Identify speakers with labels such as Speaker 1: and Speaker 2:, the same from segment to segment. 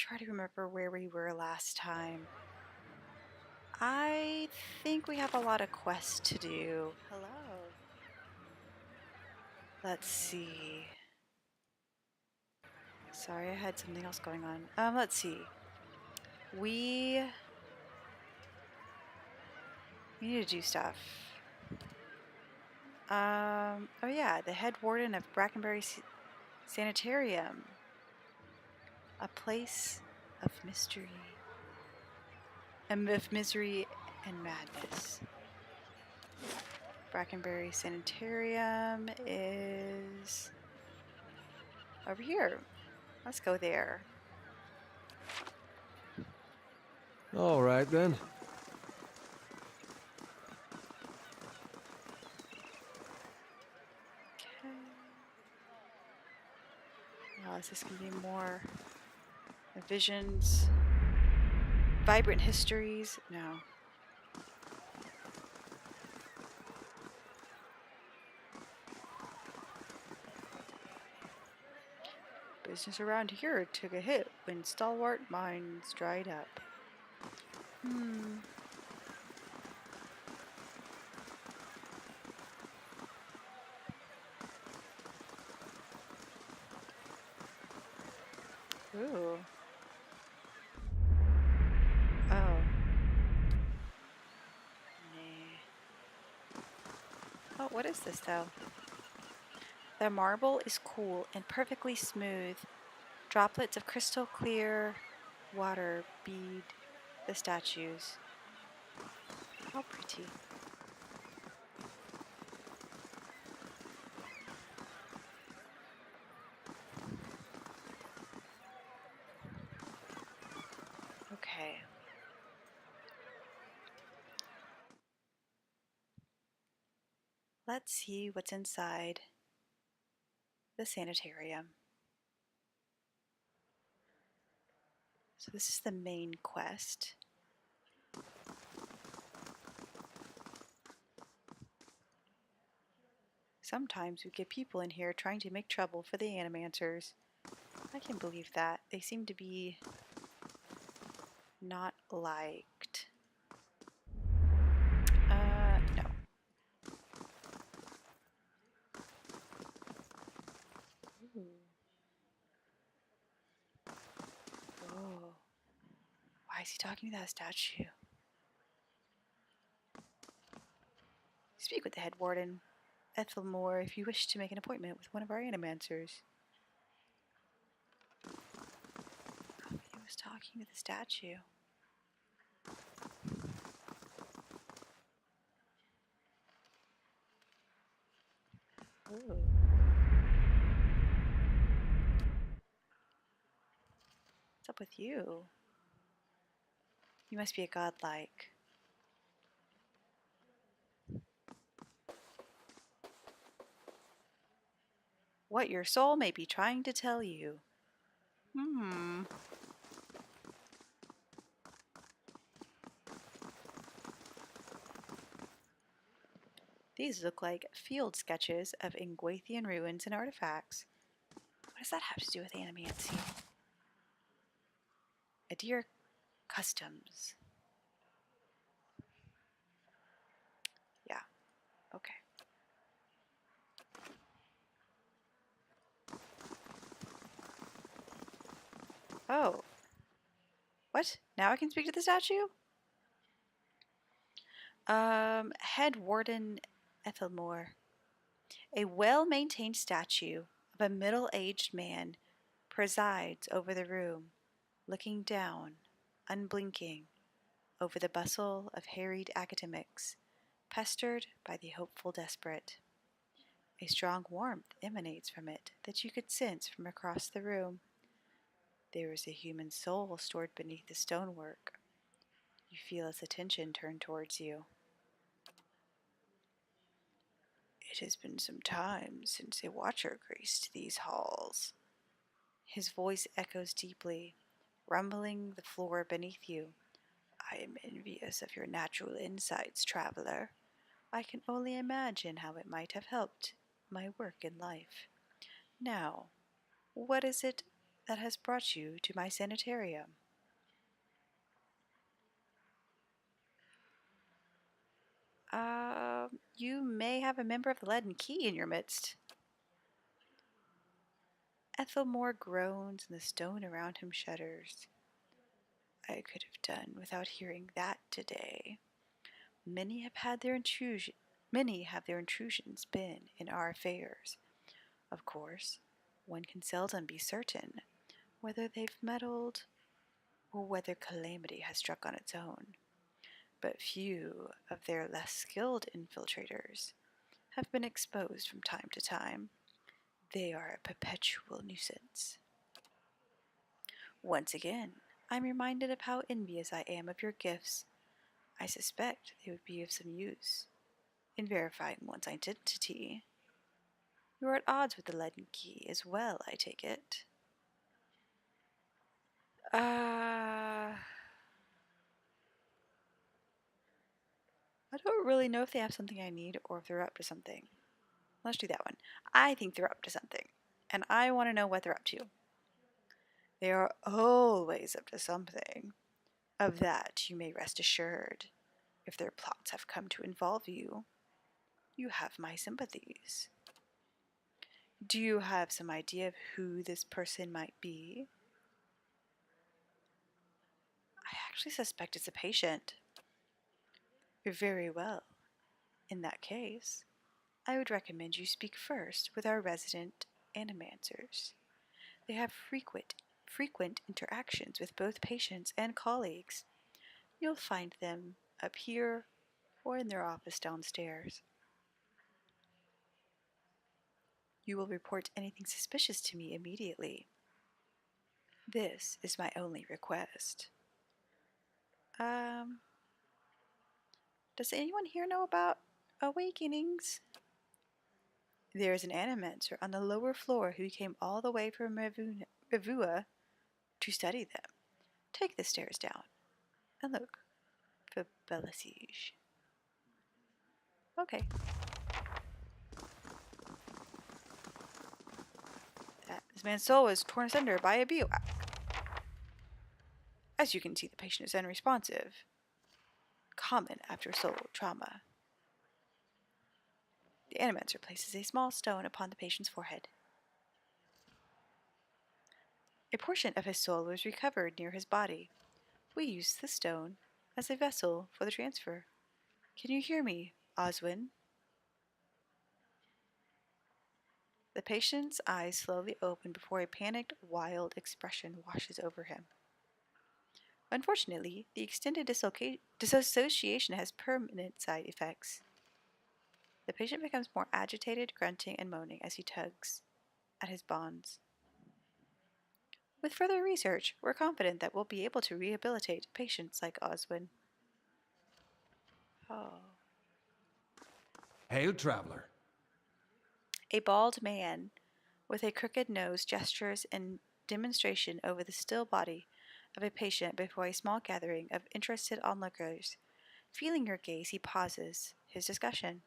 Speaker 1: try to remember where we were last time. I think we have a lot of quests to do. Hello. Let's see. Sorry, I had something else going on. Let's see. We need to do stuff. Oh yeah, the head warden of Brackenbury Sanitarium. A place of mystery. Of misery and madness. Brackenbury Sanitarium is over here. Let's go there.
Speaker 2: All right, then.
Speaker 1: Okay. Oh, is this going to be more visions? Vibrant histories? No. Business around here took a hit when stalwart mines dried up. Ooh. Oh. Nah. Oh, what is this though? The marble is cool and perfectly smooth. Droplets of crystal clear water bead the statues. How pretty. Okay. Let's see what's inside the sanitarium. So this is the main quest. Sometimes we get people in here trying to make trouble for the Animancers. I can believe that. They seem to be not liked. No. Ooh. Oh. Why is he talking to that statue? Speak with the head warden, Ethelmore, if you wish to make an appointment with one of our Animancers. Oh, he was talking to the statue. Ooh. What's up with you? You must be a godlike. What your soul may be trying to tell you. These look like field sketches of Ingwathian ruins and artifacts. What does that have to do with animancy? Adir Customs. Yeah, okay. Oh. What? Now I can speak to the statue? Head Warden Ethelmore. A well-maintained statue of a middle-aged man presides over the room, looking down, unblinking, over the bustle of harried academics, pestered by the hopeful desperate. A strong warmth emanates from it that you could sense from across the room. There is a human soul stored beneath the stonework. You feel its attention turned towards you. It has been some time since a watcher graced these halls. His voice echoes deeply, rumbling the floor beneath you. I am envious of your natural insights, traveler. I can only imagine how it might have helped my work in life. Now, what is it that has brought you to my sanitarium. You may have a member of the Leaden Key in your midst. Ethelmore groans and the stone around him shudders. I could have done without hearing that today. Many have their intrusions been in our affairs. Of course, one can seldom be certain whether they've meddled or whether calamity has struck on its own. But few of their less skilled infiltrators have been exposed from time to time. They are a perpetual nuisance. Once again, I'm reminded of how envious I am of your gifts. I suspect they would be of some use in verifying one's identity. You are at odds with the Leaden Key as well, I take it. I don't really know if they have something I need or if they're up to something. Let's do that one. I think they're up to something, and I want to know what they're up to. They are always up to something. Of that you may rest assured. If their plots have come to involve you, you have my sympathies. Do you have some idea of who this person might be? I actually suspect it's a patient. Very well. In that case, I would recommend you speak first with our resident animancers. They have frequent interactions with both patients and colleagues. You'll find them up here or in their office downstairs. You will report anything suspicious to me immediately. This is my only request. Um, does anyone here know about awakenings? There is an animancer on the lower floor who came all the way from Revua to study them. Take the stairs down and look for Belisige. Okay. This man's soul was torn asunder by a bivouac. As you can see, the patient is unresponsive. Common after soul trauma. The animancer places a small stone upon the patient's forehead. A portion of his soul was recovered near his body. We used the stone as a vessel for the transfer. Can you hear me, Oswin? The patient's eyes slowly open before a panicked, wild expression washes over him. Unfortunately, the extended dissociation has permanent side effects. The patient becomes more agitated, grunting and moaning as he tugs at his bonds. With further research, we're confident that we'll be able to rehabilitate patients like Oswin. Oh.
Speaker 2: Hail, traveler.
Speaker 1: A bald man with a crooked nose gestures in demonstration over the still body of a patient before a small gathering of interested onlookers. Feeling your gaze, he pauses his discussion.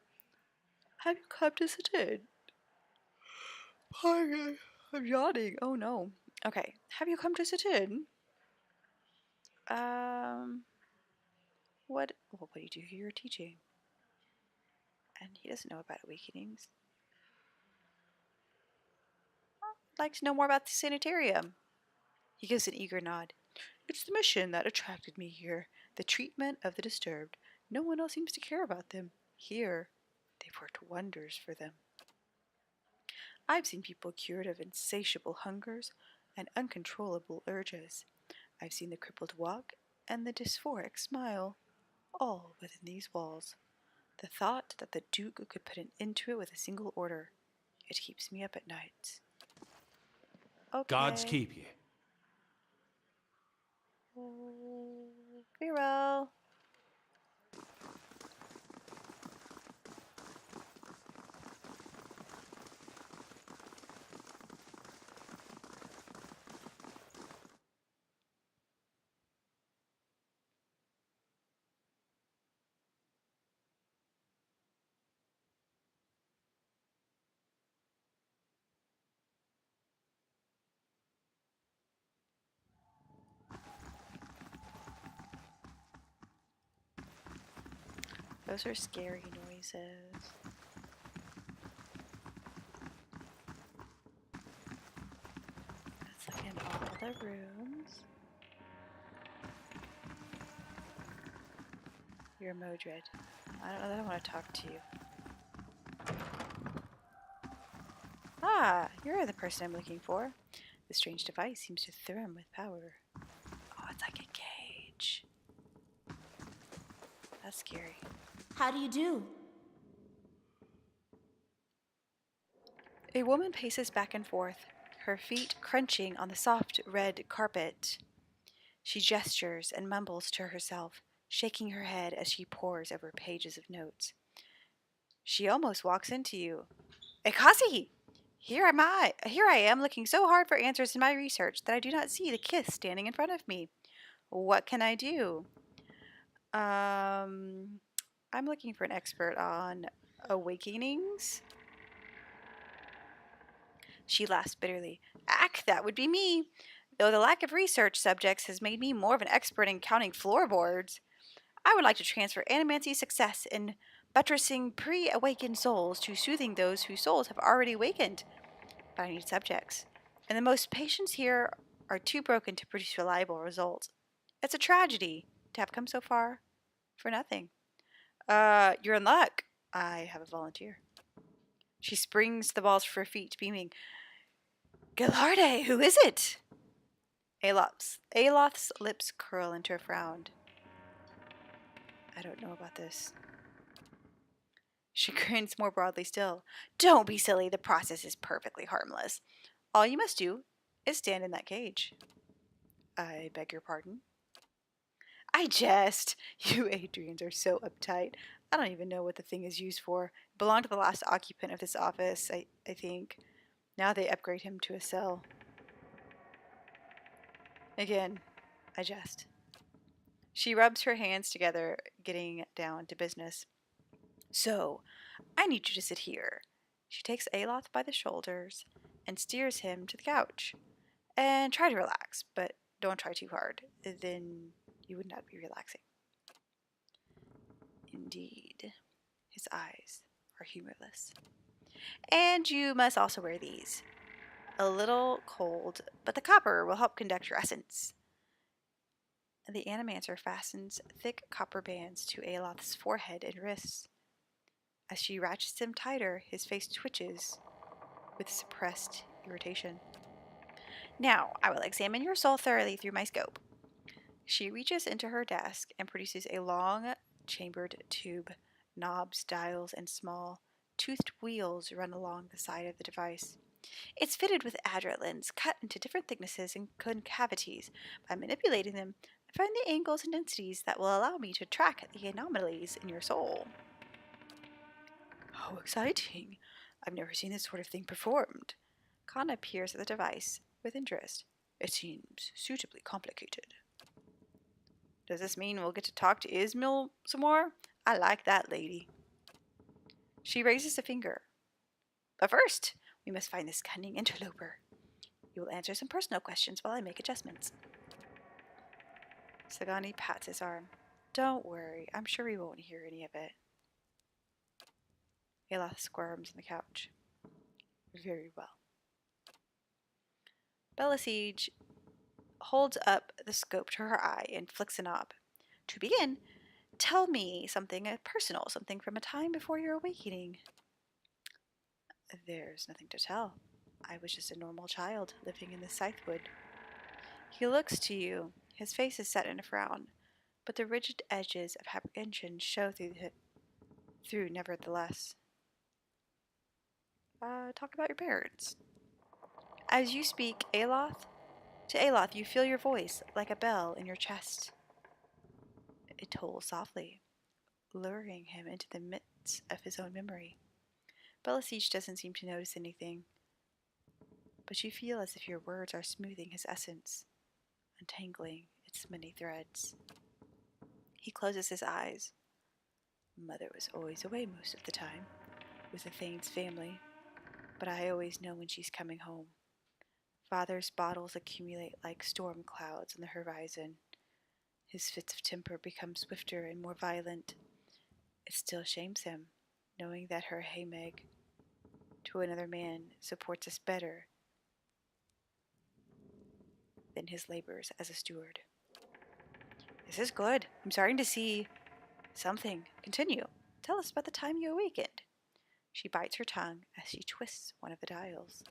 Speaker 1: Have you come to sit in? Pardon, I'm yawning. Oh no. Okay. Have you come to sit in? Um, what do you do here? You're teaching. And he doesn't know about awakenings. I'd like to know more about the sanitarium. He gives an eager nod. It's the mission that attracted me here. The treatment of the disturbed. No one else seems to care about them. Here, they've worked wonders for them. I've seen people cured of insatiable hungers and uncontrollable urges. I've seen the crippled walk and the dysphoric smile, all within these walls. The thought that the Duke could put an end to it with a single order, it keeps me up at night. Okay.
Speaker 2: Gods keep you.
Speaker 1: Very well. Those are scary noises. Let's look in all the rooms. You're Modred. I don't know that I want to talk to you. Ah, you're the person I'm looking for. The strange device seems to thrum with power. Oh, it's like a cage. That's scary.
Speaker 3: How do you do?
Speaker 1: A woman paces back and forth, her feet crunching on the soft red carpet. She gestures and mumbles to herself, shaking her head as she pores over pages of notes. She almost walks into you. Ekasi! Here I am looking so hard for answers in my research that I do not see the kiss standing in front of me. What can I do? I'm looking for an expert on awakenings. She laughs bitterly. Ack, that would be me. Though the lack of research subjects has made me more of an expert in counting floorboards, I would like to transfer Animancy's success in buttressing pre-awakened souls to soothing those whose souls have already awakened. But I need subjects, and the most patients here are too broken to produce reliable results. It's a tragedy to have come so far for nothing. You're in luck. I have a volunteer. She springs to the balls of her feet, beaming. Galarde, who is it? Aloth's lips curl into a frown. I don't know about this. She grins more broadly still. Don't be silly, the process is perfectly harmless. All you must do is stand in that cage. I beg your pardon? I jest. You Adrians are so uptight. I don't even know what the thing is used for. It belonged to the last occupant of this office, I think. Now they upgrade him to a cell. Again, I jest. She rubs her hands together, getting down to business. So, I need you to sit here. She takes Aloth by the shoulders and steers him to the couch. And try to relax, but don't try too hard. Then you would not be relaxing. Indeed. His eyes are humorless. And you must also wear these. A little cold, but the copper will help conduct your essence. The Animancer fastens thick copper bands to Aloth's forehead and wrists. As she ratchets them tighter, his face twitches with suppressed irritation. Now, I will examine your soul thoroughly through my scope. She reaches into her desk and produces a long, chambered tube. Knobs, dials, and small, toothed wheels run along the side of the device. It's fitted with adrotlins cut into different thicknesses and concavities. By manipulating them, I find the angles and densities that will allow me to track the anomalies in your soul. How exciting! I've never seen this sort of thing performed. Kana peers at the device with interest. It seems suitably complicated. Does this mean we'll get to talk to Ismail some more? I like that lady. She raises a finger. But first, we must find this cunning interloper. You will answer some personal questions while I make adjustments. Sagani pats his arm. Don't worry, I'm sure we won't hear any of it. Aloth squirms on the couch. Very well. Belisige holds up the scope to her eye and flicks a knob. To begin, tell me something personal, something from a time before your awakening. There's nothing to tell. I was just a normal child living in the Scythewood. He looks to you. His face is set in a frown, but the rigid edges of apprehension show through nevertheless. Talk about your parents. As you speak, to Aloth you feel your voice like a bell in your chest. It tolls softly, luring him into the midst of his own memory. Belisige doesn't seem to notice anything, but you feel as if your words are smoothing his essence, untangling its many threads. He closes his eyes. Mother was always away most of the time, with the Thane's family, but I always know when she's coming home. Father's battles accumulate like storm clouds on the horizon. His fits of temper become swifter and more violent. It still shames him, knowing that her hey Meg to another man supports us better than his labors as a steward. This is good. I'm starting to see something. Continue. Tell us about the time you awakened. She bites her tongue as she twists one of the dials.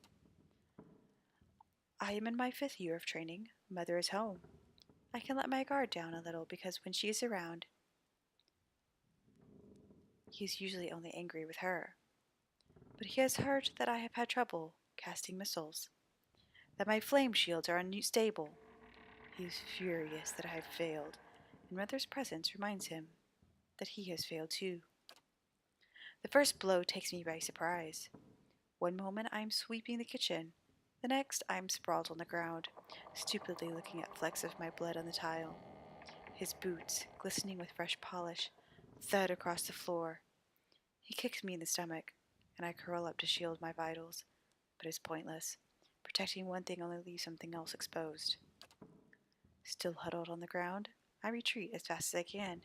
Speaker 1: I am in my 5th year of training. Mother is home. I can let my guard down a little because when she is around, he is usually only angry with her. But he has heard that I have had trouble casting missiles, that my flame shields are unstable. He is furious that I have failed, and Mother's presence reminds him that he has failed too. The first blow takes me by surprise. One moment I am sweeping the kitchen, the next I am sprawled on the ground, stupidly looking at flecks of my blood on the tile. His boots, glistening with fresh polish, thud across the floor. He kicks me in the stomach, and I curl up to shield my vitals, but it's pointless. Protecting one thing only leaves something else exposed. Still huddled on the ground, I retreat as fast as I can.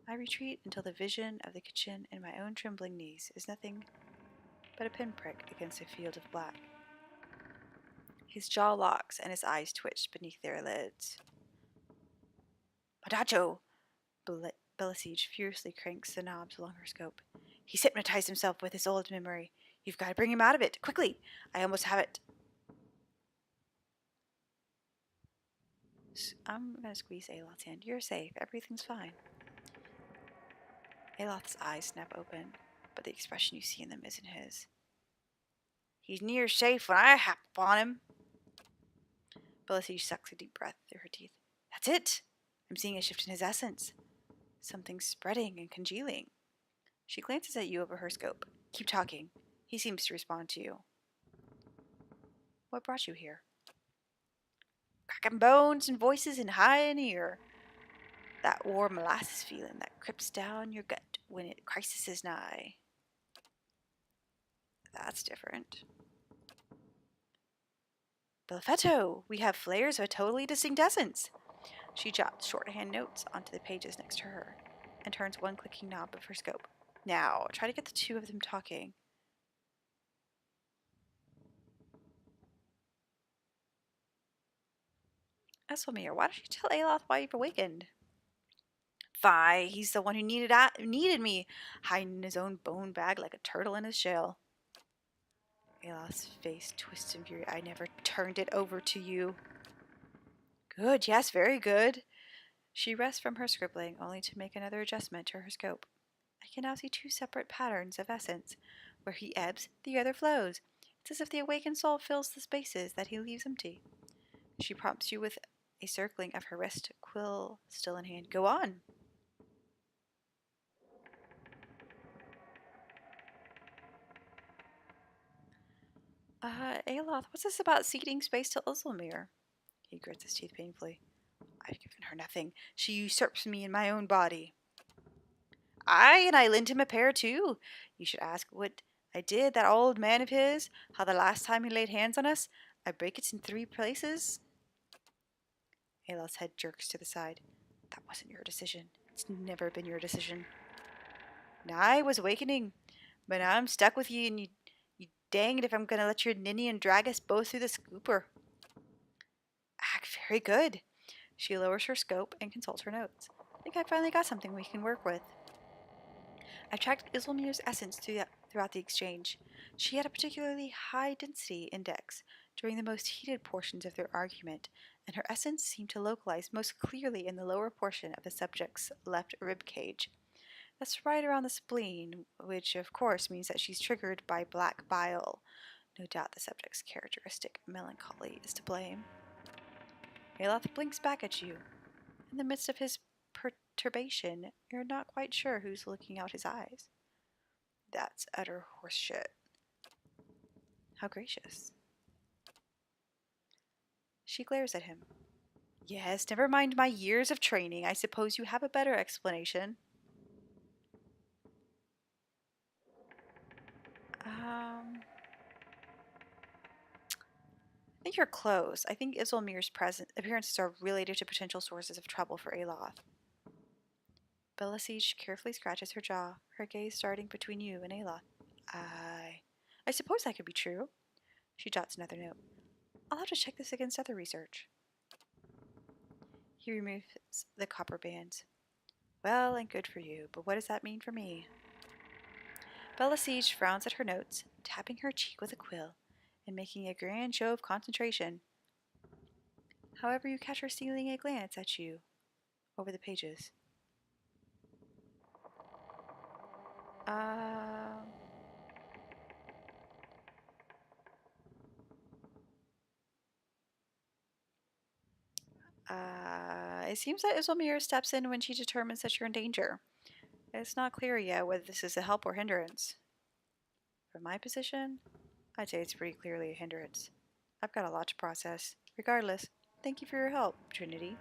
Speaker 1: I retreat until the vision of the kitchen and my own trembling knees is nothing but a pinprick against a field of black. His jaw locks and his eyes twitch beneath their lids. Madacho! Belisige furiously cranks the knobs along her scope. He's hypnotized himself with his old memory. You've got to bring him out of it, quickly! I almost have it. I'm going to squeeze Aloth's hand. You're safe. Everything's fine. Aloth's eyes snap open, but the expression you see in them isn't his. He's near safe when I hop upon him. Belisige sucks a deep breath through her teeth. That's it! I'm seeing a shift in his essence. Something's spreading and congealing. She glances at you over her scope. Keep talking. He seems to respond to you. What brought you here? Cracking bones and voices in high in ear. That warm molasses feeling that creeps down your gut when a crisis is nigh. That's different. Belfetto, we have flares of a totally distinct essence. She jots shorthand notes onto the pages next to her and turns one clicking knob of her scope. Now, try to get the two of them talking. Esselmere, why don't you tell Aloth why you've awakened? Fie, he's the one who needed me, hiding in his own bone bag like a turtle in his shell. Aloth's face twists in fury. I never turned it over to you. Good, yes, very good. She rests from her scribbling, only to make another adjustment to her scope. I can now see 2 separate patterns of essence. Where he ebbs, the other flows. It's as if the awakened soul fills the spaces that he leaves empty. She prompts you with a circling of her wrist, quill still in hand. Go on. Aloth, what's this about ceding space to Uzzelmere? He grits his teeth painfully. I've given her nothing. She usurps me in my own body. Aye, and I lent him a pair too. You should ask what I did, that old man of his, how the last time he laid hands on us, I break it in 3 places. Aloth's head jerks to the side. That wasn't your decision. It's never been your decision. Now I was awakening, but now I'm stuck with you, and you danged if I'm going to let your Ninian drag us both through the scooper. Very good. She lowers her scope and consults her notes. I think I finally got something we can work with. I tracked Uzzelmere's essence throughout the exchange. She had a particularly high density index during the most heated portions of their argument, and her essence seemed to localize most clearly in the lower portion of the subject's left rib cage. That's right around the spleen, which of course means that she's triggered by black bile. No doubt the subject's characteristic melancholy is to blame. Aloth blinks back at you. In the midst of his perturbation, you're not quite sure who's looking out his eyes. That's utter horseshit. How gracious. She glares at him. Yes, never mind my years of training. I suppose you have a better explanation. I think you're close. I think Uzzelmere's appearances are related to potential sources of trouble for Aloth. Belisige carefully scratches her jaw, her gaze darting between you and Aloth. I suppose that could be true. She jots another note. I'll have to check this against other research. He removes the copper bands. Well and good for you, but what does that mean for me? Belisige frowns at her notes, tapping her cheek with a quill and making a grand show of concentration. However, you catch her stealing a glance at you over the pages. It seems that Isolmir steps in when she determines that you're in danger. It's not clear yet whether this is a help or hindrance. From my position, I'd say it's pretty clearly a hindrance. I've got a lot to process. Regardless, thank you for your help, Trinity.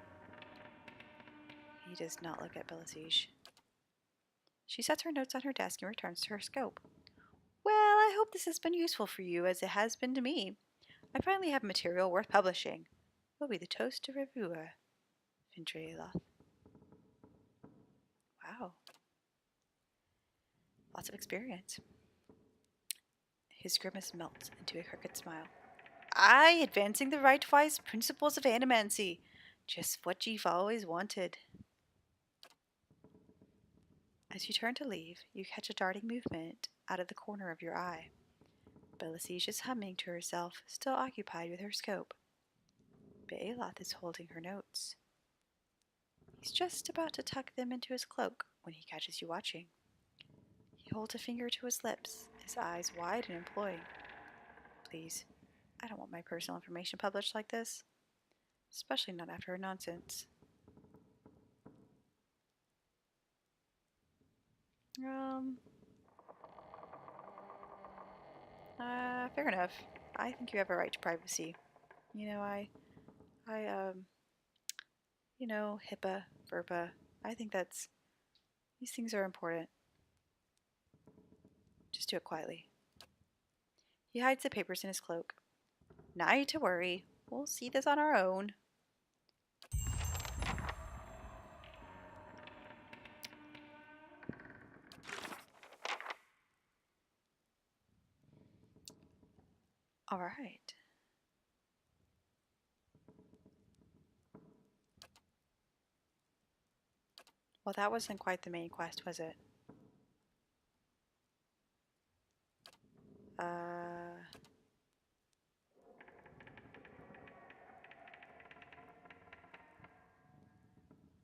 Speaker 1: He does not look at Belisige. She sets her notes on her desk and returns to her scope. Well, I hope this has been useful for you as it has been to me. I finally have material worth publishing. Will be the toast to reviewer, Findrailoth. Wow. Lots of experience. His grimace melts into a crooked smile. Aye, advancing the right-wise principles of animancy. Just what you've always wanted. As you turn to leave, you catch a darting movement out of the corner of your eye. Belisige is humming to herself, still occupied with her scope. But Aloth is holding her notes. He's just about to tuck them into his cloak when he catches you watching. He holds a finger to his lips, his eyes wide and imploring. Please, I don't want my personal information published like this. Especially not after her nonsense. Fair enough. I think you have a right to privacy. You know, HIPAA, FERPA. I think these things are important. Just do it quietly. He hides the papers in his cloak. Not to worry. We'll see this on our own. All right. Well, that wasn't quite the main quest, was it?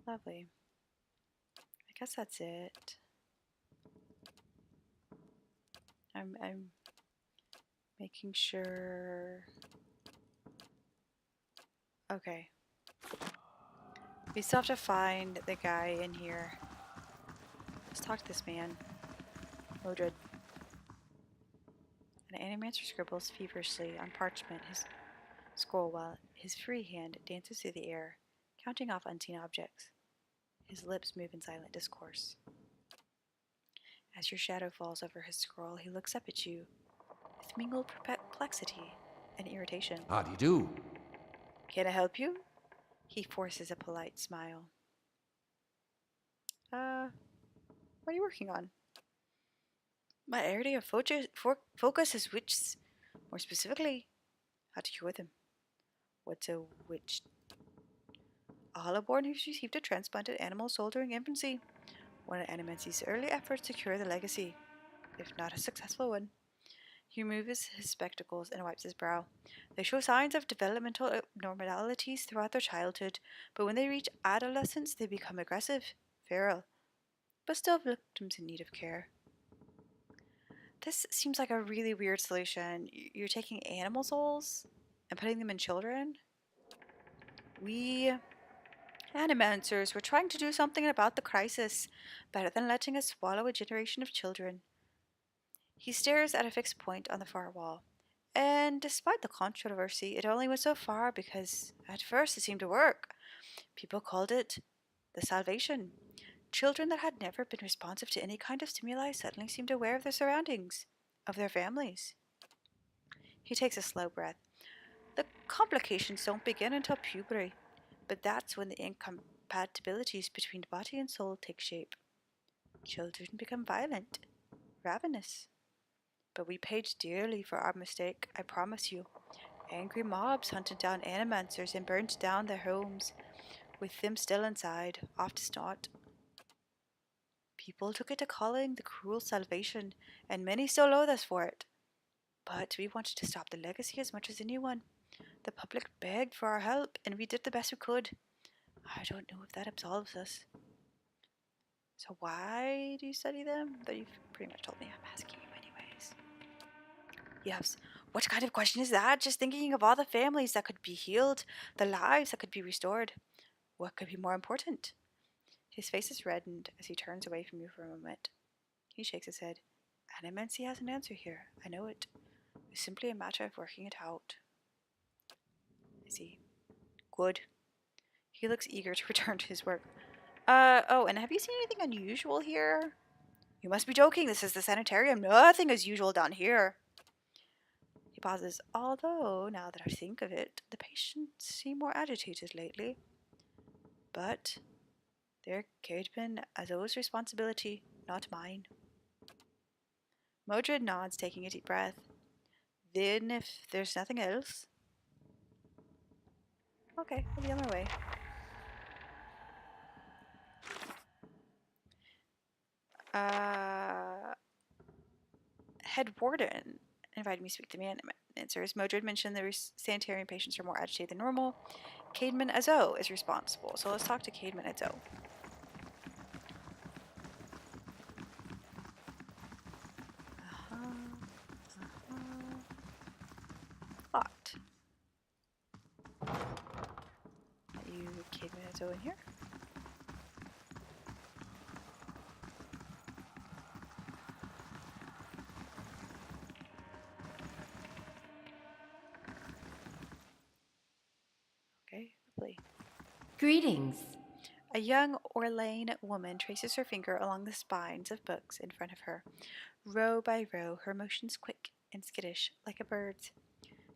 Speaker 1: Lovely. I guess that's it. I'm making sure. Okay. We still have to find the guy in here. Let's talk to this man. Modred. An animancer scribbles feverishly on parchment his scroll while his free hand dances through the air, counting off unseen objects. His lips move in silent discourse. As your shadow falls over his scroll, he looks up at you with mingled perplexity and irritation.
Speaker 2: How do you do?
Speaker 1: Can I help you? He forces a polite smile. What are you working on? My area of focus is witches. More specifically, how to cure them. What's a witch? A Hollowborn who's received a transplanted animal soul during infancy. One of Animancy's early efforts to cure the legacy, if not a successful one. He removes his spectacles and wipes his brow. They show signs of developmental abnormalities throughout their childhood, but when they reach adolescence, they become aggressive, feral, but still victims in need of care. This seems like a really weird solution. You're taking animal souls and putting them in children? We Animancers were trying to do something about the crisis, better than letting us swallow a generation of children. He stares at a fixed point on the far wall. And despite the controversy, it only went so far because at first it seemed to work. People called it the salvation. Children that had never been responsive to any kind of stimuli suddenly seemed aware of their surroundings, of their families. He takes a slow breath. The complications don't begin until puberty, but that's when the incompatibilities between body and soul take shape. Children become violent, ravenous. But we paid dearly for our mistake, I promise you. Angry mobs hunted down animancers and burned down their homes, with them still inside, off to snot. People took it to calling the cruel salvation, and many still loathe us for it. But we wanted to stop the legacy as much as anyone. The public begged for our help, and we did the best we could. I don't know if that absolves us. So why do you study them? Though you've pretty much told me. I'm asking you anyways. Yes. What kind of question is that? Just thinking of all the families that could be healed, the lives that could be restored. What could be more important? His face is reddened as he turns away from you for a moment. He shakes his head. Animancy has an answer here. I know it. It's simply a matter of working it out. I see. Good. He looks eager to return to his work. Oh, and have you seen anything unusual here? You must be joking. This is the sanitarium. Nothing is usual down here. He pauses. Although, now that I think of it, the patients seem more agitated lately. But they're Caedmon Azo's responsibility, not mine. Modred nods, taking a deep breath. Then, if there's nothing else... Okay, I'll be on my way. Head Warden invited me to speak to answers. Modred mentioned the sanitarium patients are more agitated than normal. Caedmon Azo is responsible, so let's talk to Caedmon Azo. Locked. Are you Caedmon Azo in here? Okay, lovely.
Speaker 3: Greetings.
Speaker 1: A young Orlane woman traces her finger along the spines of books in front of her. Row by row, her motions quick and skittish, like a bird's.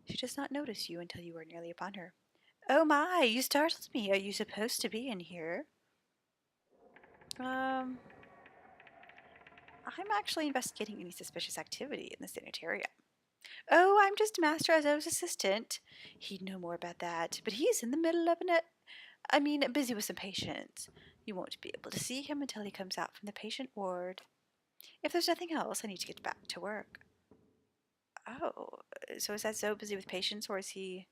Speaker 1: She does not notice you until you are nearly upon her. Oh my, you startled me. Are you supposed to be in here? I'm actually investigating any suspicious activity in the sanitarium. Oh, I'm just Master Azo's assistant. He'd know more about that, but he's in the middle of busy with some patients. You won't be able to see him until he comes out from the patient ward. If there's nothing else, I need to get back to work. Oh, so is that so busy with patients, or is he...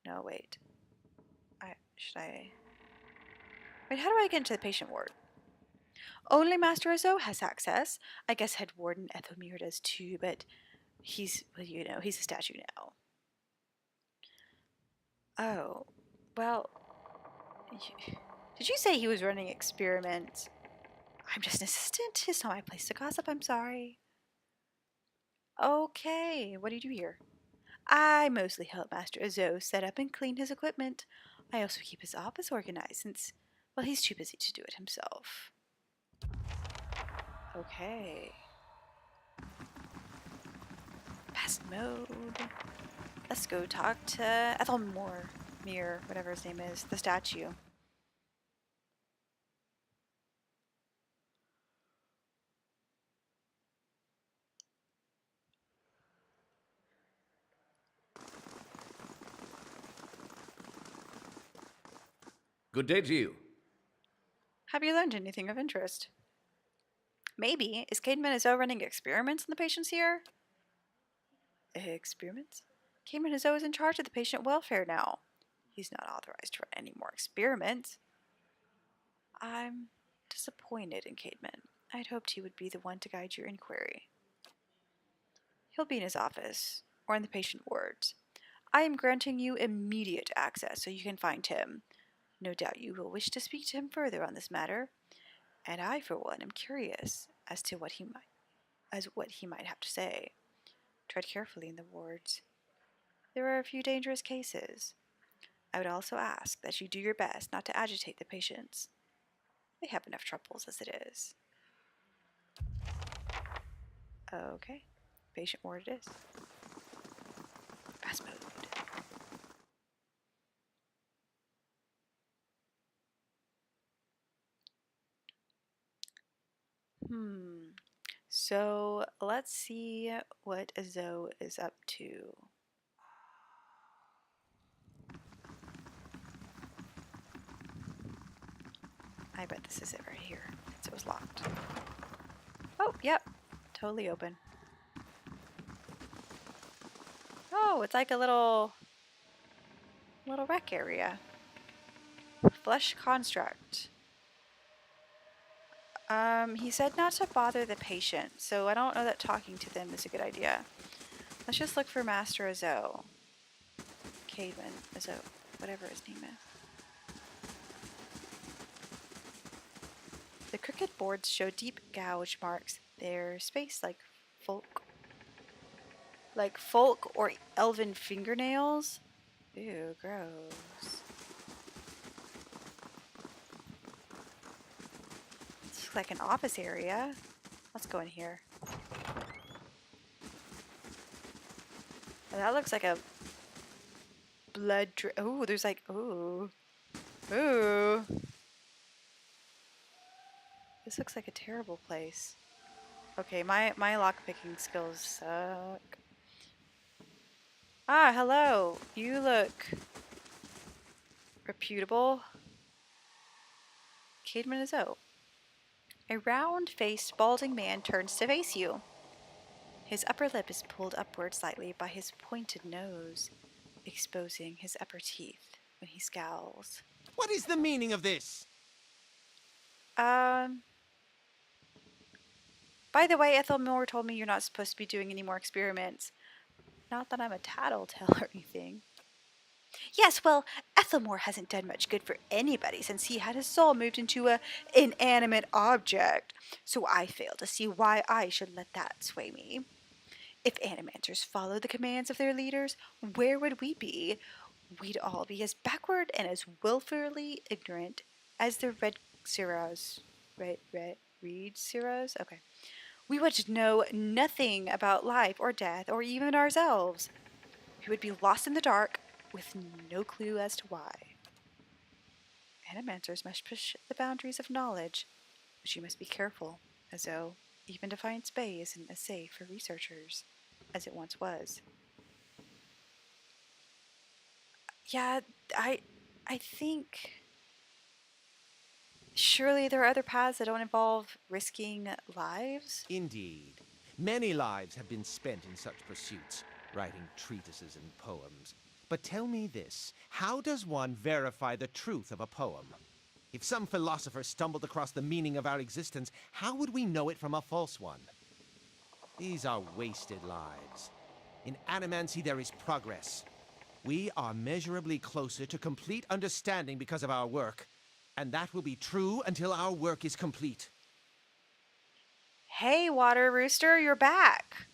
Speaker 1: No, wait. Wait, how do I get into the patient ward? Only Master Azo has access. I guess Head Warden Ethelmere does too, but he's a statue now. Oh, well, did you say he was running experiments? I'm just an assistant. It's not my place to gossip, I'm sorry. Okay, what do you do here? I mostly help Master Azo set up and clean his equipment. I also keep his office organized since, well, he's too busy to do it himself. Okay. Past mode. Let's go talk to Ethelmore, whatever his name is, the statue.
Speaker 4: Good day to you.
Speaker 1: Have you learned anything of interest? Maybe. Is Caedmon Azo running experiments on the patients here? Experiments? Caedmon Azo is in charge of the patient welfare now. He's not authorized to run any more experiments. I'm disappointed in Caedmon. I'd hoped he would be the one to guide your inquiry. He'll be in his office, or in the patient wards. I am granting you immediate access so you can find him. No doubt you will wish to speak to him further on this matter, and I, for one, am curious as to what he might have to say. Tread carefully in the wards. There are a few dangerous cases. I would also ask that you do your best not to agitate the patients. They have enough troubles as it is. Okay. Patient ward it is. Fast mode. Hmm. So let's see what Zoe is up to. I bet this is it right here. It was locked. Oh, yep. Totally open. Oh, it's like a little rec area. Flesh construct. He said not to bother the patient, so I don't know that talking to them is a good idea. Let's just look for Master Azo. Cademan, Azo, whatever his name is. The crooked boards show deep gouge marks. They're spaced like folk or elven fingernails. Ew, gross. It's like an office area. Let's go in here. Oh, that looks like a blood. Oh, there's like ooh. This looks like a terrible place. Okay, my lockpicking skills suck. Ah, hello. You look reputable. Cademan is out. A round-faced, balding man turns to face you. His upper lip is pulled upward slightly by his pointed nose, exposing his upper teeth when he scowls.
Speaker 3: What is the meaning of this?
Speaker 1: By the way, Ethelmore told me you're not supposed to be doing any more experiments. Not that I'm a tattletale or anything. Yes, well, Ethelmore hasn't done much good for anybody since he had his soul moved into a inanimate object, so I fail to see why I should let that sway me. If animancers followed the commands of their leaders, where would we be? We'd all be as backward and as willfully ignorant as the Red Siras. Reed Siras? Okay. We would know nothing about life or death or even ourselves. We would be lost in the dark with no clue as to why. Animancers must push the boundaries of knowledge, but you must be careful, as though even Defiance Bay isn't as safe for researchers as it once was. Yeah, I think surely there are other paths that don't involve risking lives.
Speaker 3: Indeed. Many lives have been spent in such pursuits, writing treatises and poems. But tell me this, how does one verify the truth of a poem? If some philosopher stumbled across the meaning of our existence, how would we know it from a false one? These are wasted lives. In Animancy there is progress. We are measurably closer to complete understanding because of our work, and that will be true until our work is complete.
Speaker 1: Hey, Water Rooster, you're back.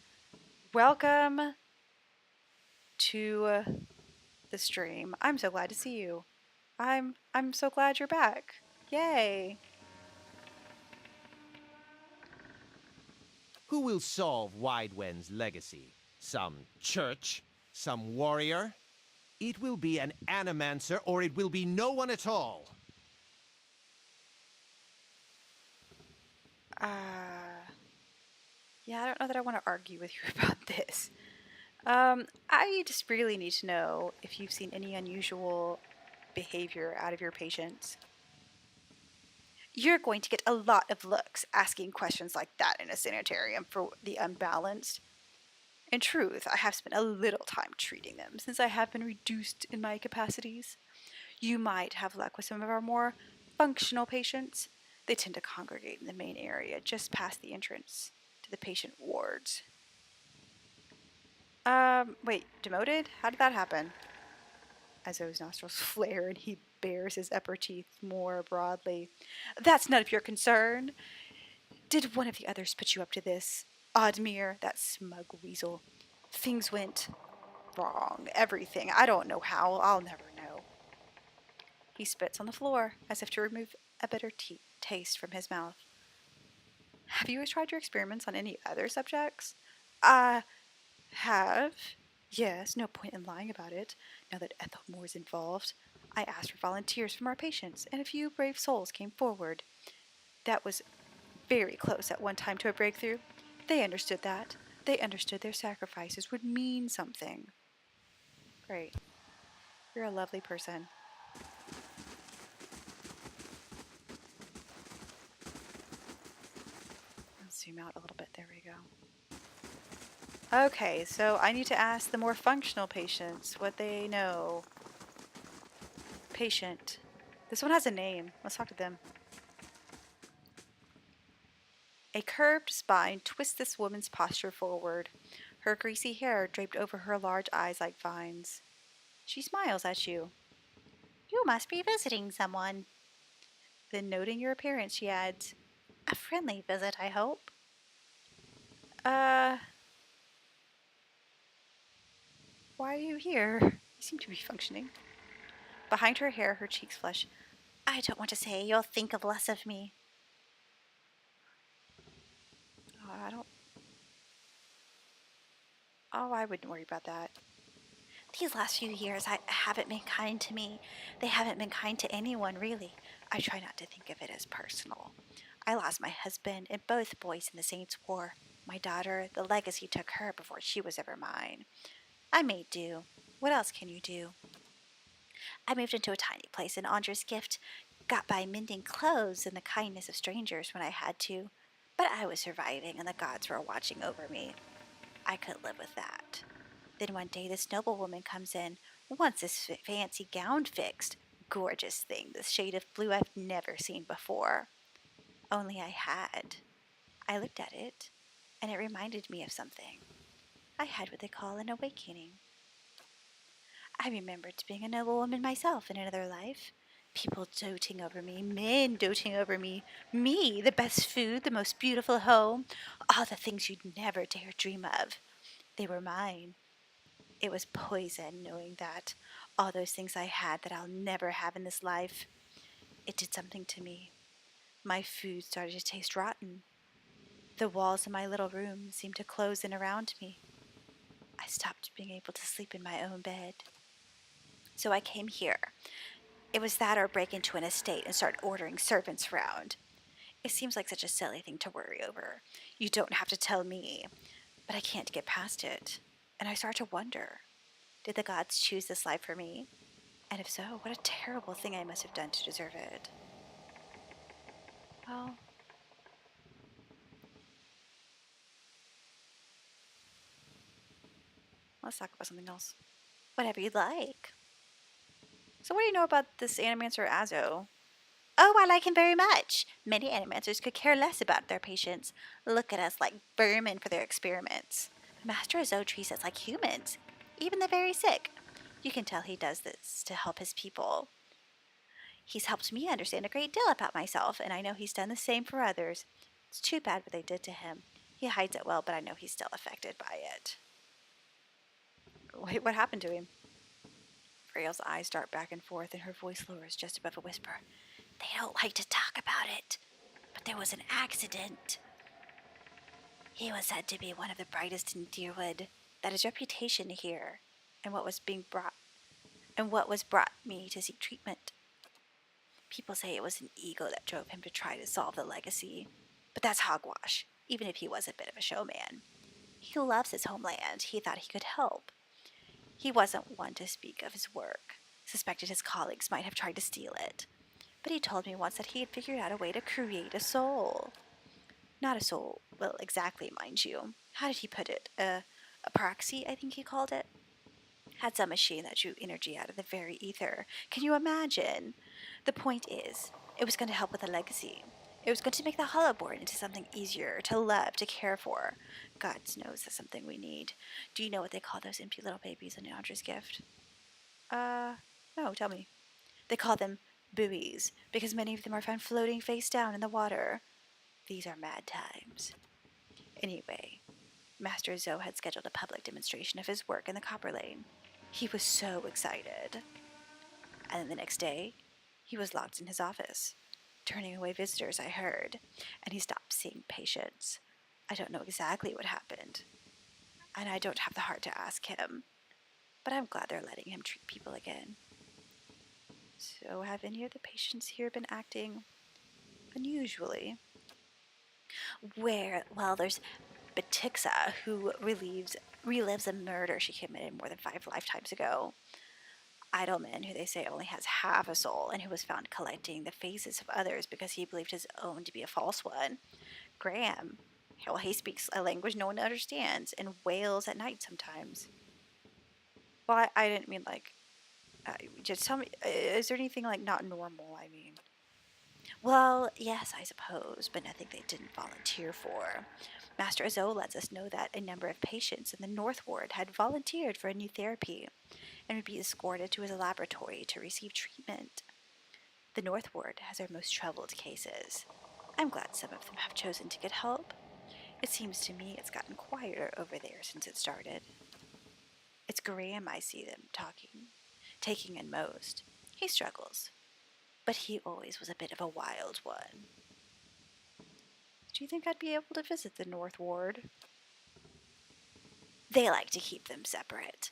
Speaker 1: Welcome to the stream. I'm so glad to see you. I'm so glad you're back. Yay.
Speaker 3: Who will solve Widewen's legacy? Some church? Some warrior? It will be an Animancer, or it will be no one at all.
Speaker 1: Yeah, I don't know that I want to argue with you about this. I just really need to know if you've seen any unusual behavior out of your patients. You're going to get a lot of looks asking questions like that in a sanitarium for the unbalanced. In truth, I have spent a little time treating them since I have been reduced in my capacities. You might have luck with some of our more functional patients. They tend to congregate in the main area just past the entrance to the patient wards. Wait, demoted? How did that happen? Azo's nostrils flare and he bares his upper teeth more broadly. That's none of your concern. Did one of the others put you up to this? Oddmere, that smug weasel. Things went wrong. Everything. I don't know how. I'll never know. He spits on the floor, as if to remove a bitter taste from his mouth. Have you tried your experiments on any other subjects? I have. Yes, no point in lying about it, now that Ethelmore's involved. I asked for volunteers from our patients, and a few brave souls came forward. That was very close at one time to a breakthrough. They understood that. They understood their sacrifices would mean something. Great. You're a lovely person. Let's zoom out a little bit. There we go. Okay, so I need to ask the more functional patients what they know. Patient. This one has a name. Let's talk to them. A curved spine twists this woman's posture forward, her greasy hair draped over her large eyes like vines. She smiles at you. You must be visiting someone. Then, noting your appearance, she adds, a friendly visit, I hope. Why are you here? You seem to be functioning. Behind her hair, her cheeks flush. I don't want to say you'll think of less of me. I wouldn't worry about that. These last few years, I haven't been kind to me. They haven't been kind to anyone, really. I try not to think of it as personal. I lost my husband and both boys in the Saints' War. My daughter, the legacy took her before she was ever mine. I made do. What else can you do? I moved into a tiny place in Andre's gift, got by mending clothes and the kindness of strangers when I had to. But I was surviving and the gods were watching over me. I could live with that. Then one day this noblewoman comes in, wants this fancy gown fixed. Gorgeous thing, this shade of blue I've never seen before. Only I had. I looked at it, and it reminded me of something. I had what they call an awakening. I remembered being a noblewoman myself in another life. People doting over me, men doting over me, the best food, the most beautiful home, all the things you'd never dare dream of. They were mine. It was poison knowing that, all those things I had that I'll never have in this life. It did something to me. My food started to taste rotten. The walls of my little room seemed to close in around me. I stopped being able to sleep in my own bed. So I came here. It was that or break into an estate and start ordering servants around. It seems like such a silly thing to worry over. You don't have to tell me. But I can't get past it. And I start to wonder, did the gods choose this life for me? And if so, what a terrible thing I must have done to deserve it. Well, let's talk about something else. Whatever you'd like. So what do you know about this Animancer Azo? Oh, I like him very much. Many Animancers could care less about their patients. Look at us like vermin for their experiments. Master Azo treats us like humans, even the very sick. You can tell he does this to help his people. He's helped me understand a great deal about myself, and I know he's done the same for others. It's too bad what they did to him. He hides it well, but I know he's still affected by it. Wait, what happened to him? Frail's eyes dart back and forth, and her voice lowers just above a whisper. They don't like to talk about it, but there was an accident. He was said to be one of the brightest in Deerwood. That is reputation here, and what was brought me to seek treatment. People say it was an ego that drove him to try to solve the legacy, but that's hogwash, even if he was a bit of a showman. He loves his homeland. He thought he could help. He wasn't one to speak of his work, suspected his colleagues might have tried to steal it. But he told me once that he had figured out a way to create a soul. Not a soul, well, exactly, mind you. How did he put it? A proxy, I think he called it. Had some machine that drew energy out of the very ether. Can you imagine? The point is, it was going to help with the legacy. It was going to make the Hollowborn into something easier to love, to care for. God knows that's something we need. Do you know what they call those empty little babies in Andre's gift? No, tell me. They call them buoys, because many of them are found floating face down in the water. These are mad times. Anyway, Master Zo had scheduled a public demonstration of his work in the Copper Lane. He was so excited. And then the next day, he was locked in his office, turning away visitors, I heard, and he stopped seeing patients. I don't know exactly what happened, and I don't have the heart to ask him, but I'm glad they're letting him treat people again. So have any of the patients here been acting unusually? Where, well, there's Batixa, who relives a murder she committed more than 5 lifetimes ago. Idleman, who they say only has half a soul, and who was found collecting the faces of others because he believed his own to be a false one. Graham, well, he speaks a language no one understands and wails at night sometimes. Well, I didn't mean like. Just tell me, is there anything like not normal? I mean. Well, yes, I suppose, but nothing they didn't volunteer for. Master Azo lets us know that a number of patients in the North Ward had volunteered for a new therapy and would be escorted to his laboratory to receive treatment. The North Ward has our most troubled cases. I'm glad some of them have chosen to get help. It seems to me it's gotten quieter over there since it started. It's Graham I see them taking in most. He struggles, but he always was a bit of a wild one. Do you think I'd be able to visit the North Ward? They like to keep them separate.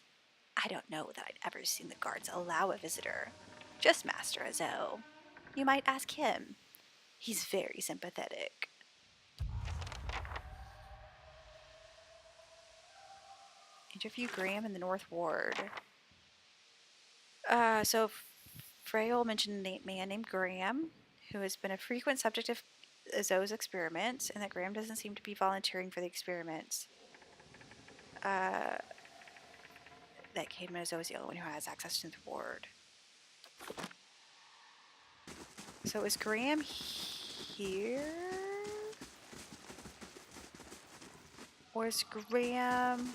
Speaker 1: I don't know that I'd ever seen the guards allow a visitor. Just Master Azo. You might ask him. He's very sympathetic. Interview Graham in the North Ward. So Freyol mentioned a man named Graham, who has been a frequent subject of Azo's experiments, and that Graham doesn't seem to be volunteering for the experiments. That Caedmon Azo is the only one who has access to the ward. So is Graham here? Or is Graham...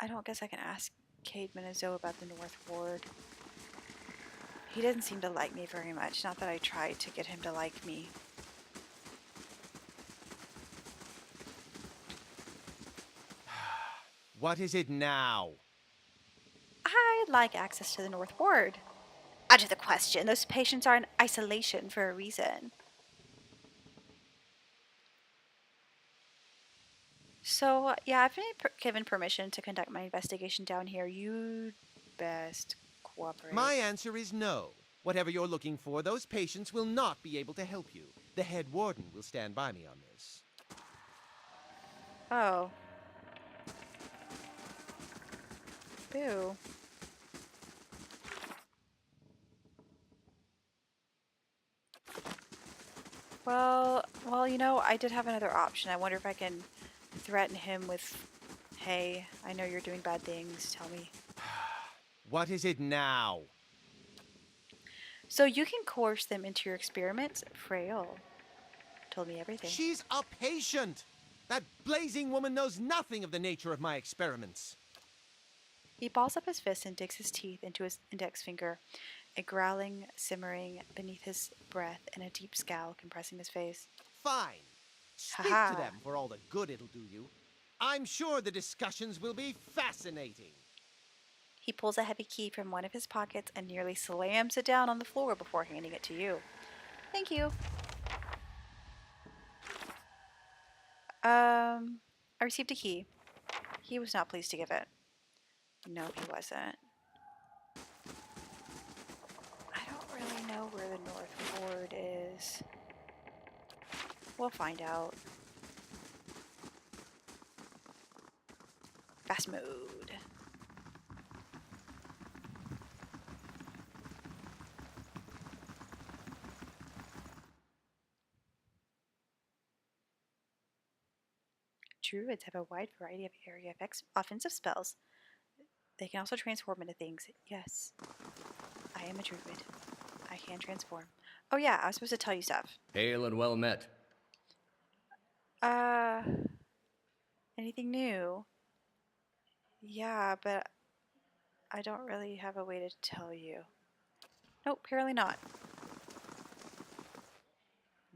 Speaker 1: I don't guess I can ask Caedmon Azo about the North Ward. He doesn't seem to like me very much. Not that I tried to get him to like me.
Speaker 3: What is it now?
Speaker 1: I'd like access to the North Ward. Out of the question. Those patients are in isolation for a reason. So, yeah, I've been given permission to conduct my investigation down here. You'd best cooperate.
Speaker 3: My answer is no. Whatever you're looking for, those patients will not be able to help you. The head warden will stand by me on this.
Speaker 1: Oh. Boo. Well, you know, I did have another option. I wonder if I can threaten him with, hey, I know you're doing bad things, tell me.
Speaker 3: What is it now?
Speaker 1: So you can coerce them into your experiments? Freyol told me everything.
Speaker 3: She's a patient! That blazing woman knows nothing of the nature of my experiments.
Speaker 1: He balls up his fist and digs his teeth into his index finger, a growling simmering beneath his breath and a deep scowl compressing his face.
Speaker 3: Fine. Speak
Speaker 1: Ha-ha.
Speaker 3: to them for all the good it'll do you. I'm sure the discussions will be fascinating.
Speaker 1: He pulls a heavy key from one of his pockets and nearly slams it down on the floor before handing it to you. Thank you. I received a key. He was not pleased to give it. No, he wasn't. I don't really know where the North Ward is. We'll find out. Fast mode. Druids have a wide variety of area offensive spells. They can also transform into things. Yes, I am a druid. I can transform. Oh yeah, I was supposed to tell you stuff.
Speaker 4: Hail and well met.
Speaker 1: Anything new? Yeah, but I don't really have a way to tell you. Nope, apparently not.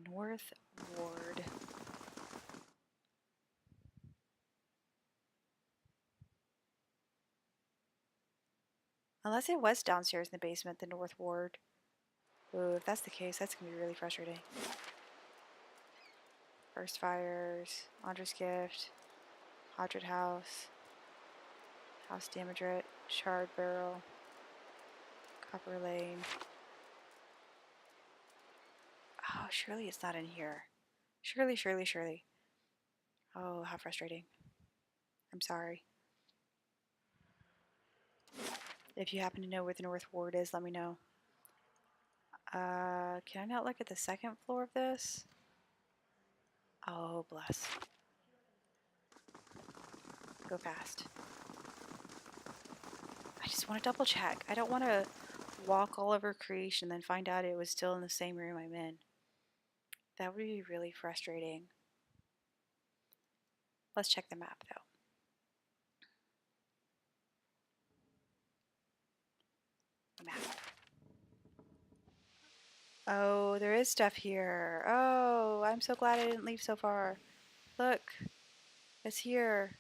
Speaker 1: North Ward. Unless it was downstairs in the basement, the North Ward. Ooh, if that's the case, that's gonna be really frustrating. First Fires, Andre's Gift, Hodred House, House Damodret. Charred Barrel. Copper Lane. Oh, surely it's not in here. Surely, surely, surely. Oh, how frustrating. I'm sorry. If you happen to know where the North Ward is, let me know. Can I not look at the second floor of this? Oh, bless. Go fast. I just want to double check. I don't want to walk all over creation and then find out it was still in the same room I'm in. That would be really frustrating. Let's check the map though. Map. Oh, there is stuff here. Oh, I'm so glad I didn't leave so far. Look, it's here.